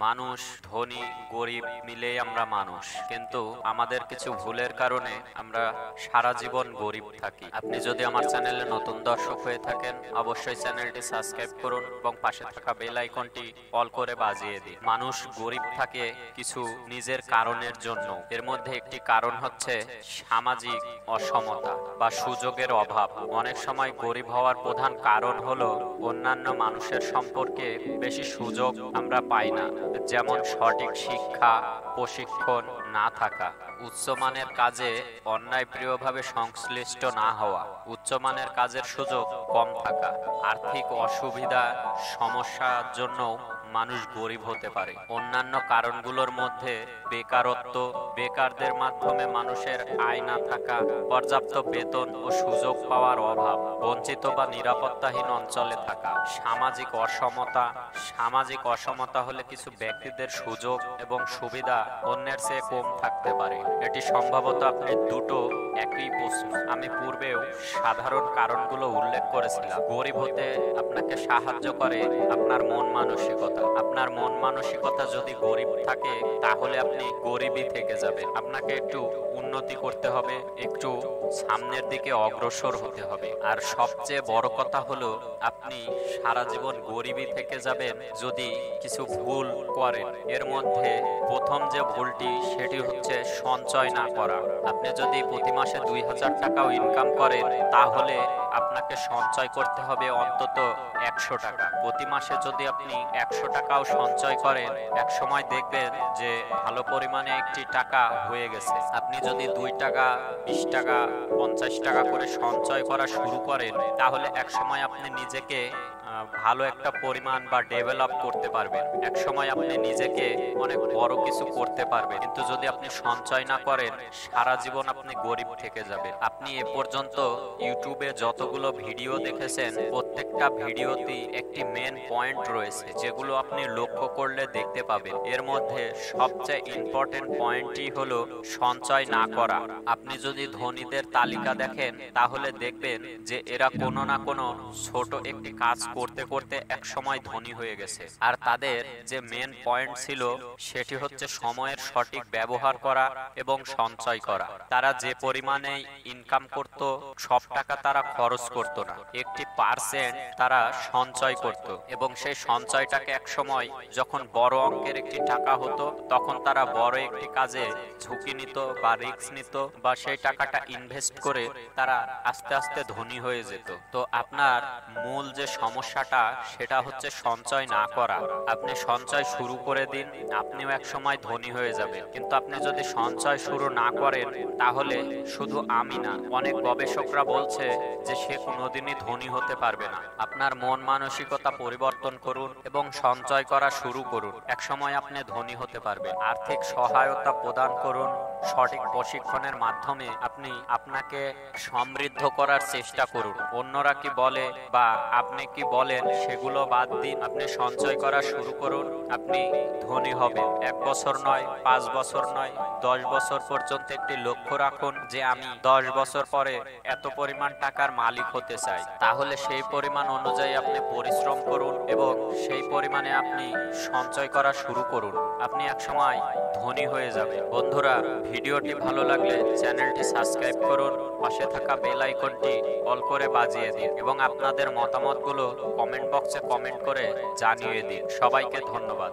মানুষ ধনী গরিব মিলেই আমরা মানুষ, কিন্তু আমাদের কিছু ভুলের কারণে আমরা সারা জীবন গরিব থাকি। আপনি যদি আমার চ্যানেলে নতুন দর্শক হয়ে থাকেন, অবশ্যই চ্যানেলটি সাবস্ক্রাইব করুন এবং পাশে থাকা বেল আইকনটি অল করে বাজিয়ে দিন। মানুষ গরিব থাকে কিছু নিজের কারণের জন্য। এর মধ্যে একটি কারণ হচ্ছে সামাজিক অসমতা বা সুযোগের অভাব। অনেক সময় গরিব হওয়ার প্রধান কারণ হলো অন্যান্য মানুষের সম্পর্কে বেশি সুযোগ আমরা পাই না, যেমন সঠিক শিক্ষা, প্রশিক্ষণ না থাকা, উচ্চমানের কাজে অন্যায়প্রিয়ভাবে সংশ্লিষ্ট না হওয়া, উচ্চমানের কাজের সুযোগ কম থাকা, আর্থিক অসুবিধা সমস্যার জন্য মানুষ গরিব হতে পারে। অন্যান্য কারণগুলোর মধ্যে বেকারত্ব, বেকারদের মাধ্যমে মানুষের আয় না থাকা, পর্যাপ্ত বেতন ও সুযোগ পাওয়ার অভাব, বঞ্চিত বা নিরাপত্তাহীন অঞ্চলে থাকা, সামাজিক অসমতা। সামাজিক অসমতা হলে কিছু ব্যক্তিদের সুযোগ এবং সুবিধা অন্যের চেয়ে কম থাকতে পারে। এটি সম্ভবত আপনি দুটো একই প্রশ্ন। আমি পূর্বেও সাধারণ কারণগুলো উল্লেখ করেছিলাম। গরিব হতে আপনাকে সাহায্য করে আপনার মন মানসিকতা। আপনার মন মানসিকতা যদি গরিব থাকে, তাহলে আপনি গরিবই থেকে যাবেন। আপনাকে একটু উন্নতি করতে হবে, একটু সামনের দিকে অগ্রসর হতে হবে। আর সবচেয়ে বড় কথা হলো, আপনি সারা জীবন গরিবই থেকে যাবেন যদি কিছু ভুল করেন। এর মধ্যে প্রথম যে ভুলটি, সেটি হচ্ছে সঞ্চয় না করা। আপনি যদি প্রতি মাসে 2000 টাকাও ইনকাম করেন, তাহলে আপনাকে সঞ্চয় করতে হবে অন্তত 100 টাকা। প্রতি মাসে যদি আপনি 100 টাকাও সঞ্চয় করেন, এক সময় দেখবেন যে ভালো পরিমাণে একটি টাকা হয়ে গেছে। আপনি যদি 2 টাকা, 20 টাকা, 50 টাকা করে সঞ্চয় করা শুরু করেন, তাহলে এক সময় আপনি নিজেকে ভালো একটা পরিমাণ বা ডেভেলপ করতে পারবেন। এক সময় আপনি নিজেকে অনেক বড় কিছু করতে পারবেন। কিন্তু যদি আপনি সঞ্চয় না করেন, সারা জীবন আপনি গরিব থেকে যাবেন। আপনি এ পর্যন্ত ইউটিউবে যতগুলো ভিডিও দেখেছেন, প্রত্যেকটা ভিডিওতেই একটি মেন পয়েন্ট রয়েছে, যেগুলো আপনি লক্ষ্য করলে দেখতে পাবেন। এর মধ্যে সবচেয়ে ইম্পর্টেন্ট পয়েন্টটি হলো সঞ্চয় না করা। আপনি যদি ধনীদের তালিকা দেখেন, তাহলে দেখবেন যে এরা কোনো না কোনো ছোট একটি কাজ করতে করতে এক সময় ধনী হয়ে গেছে। আর তাদের যে মেন পয়েন্ট ছিল, সেটি হচ্ছে সময়ের সঠিক ব্যবহার করা এবং সঞ্চয় করা। তারা যে পরিমাণে ইনকাম করত, সব টাকা তারা খরচ করত না, একটি পার্সেন্ট তারা সঞ্চয় করত, এবং সেই সঞ্চয়টাকে এক সময় যখন বড় অঙ্কের একটি টাকা হতো, তখন তারা বড় একটি কাজে ঝুঁকি নিত বা রিস্ক নিত, বা সেই টাকাটা ইনভেস্ট করে তারা আস্তে আস্তে ধনী হয়ে যেত। তো আপনার মূল যে সমস্যাটা, সেটা হচ্ছে সঞ্চয় না করা। আপনি সঞ্চয় শুরু করে দিন, আপনিও এক সময় ধনী হয়ে যাবেন। কিন্তু আপনি যদি সঞ্চয় শুরু না করেন, তাহলে শুধু আমি না, অনেক গবেষকরা বলছে যে সে কোনোদিনই ধনী হতে পারবে না। আপনার মন মানসিকতা পরিবর্তন করুন এবং সঞ্চয় করা শুরু করুন। এক সময় আপনি ধনী হতে পারবেন। আর্থিক সহায়তা প্রদান করুন। সঠিক প্রশিক্ষণের মাধ্যমে আপনি আপনাকে সমৃদ্ধ করার চেষ্টা করুন। অন্যরা কি বলে বা আপনি কি বলেন, সেগুলো বাদ দিন। আপনি সঞ্চয় করা শুরু করুন, আপনি ধনী হবেন। 1 বছর নয়, 5 বছর নয়, 10 বছর পর্যন্ত একটি লক্ষ্য রাখুন যে আমি 10 বছর পরে এত পরিমাণ টাকার মালিক হতে চাই। তাহলে সেই পরিমাণ অনুযায়ী আপনি পরিশ্রম করুন এবং সেই পরিমাণে আপনি সঞ্চয় করা শুরু করুন। আপনি এক সময় ধনী হয়ে যাবেন। বন্ধুরা, ভিডিওটি ভালো লাগলে চ্যানেলটি সাবস্ক্রাইব করুন, পাশে থাকা বেল আইকনটি অল করে বাজিয়ে দিন এবং আপনাদের মতামতগুলো কমেন্ট বক্সে কমেন্ট করে জানিয়ে দিন। সবাইকে ধন্যবাদ।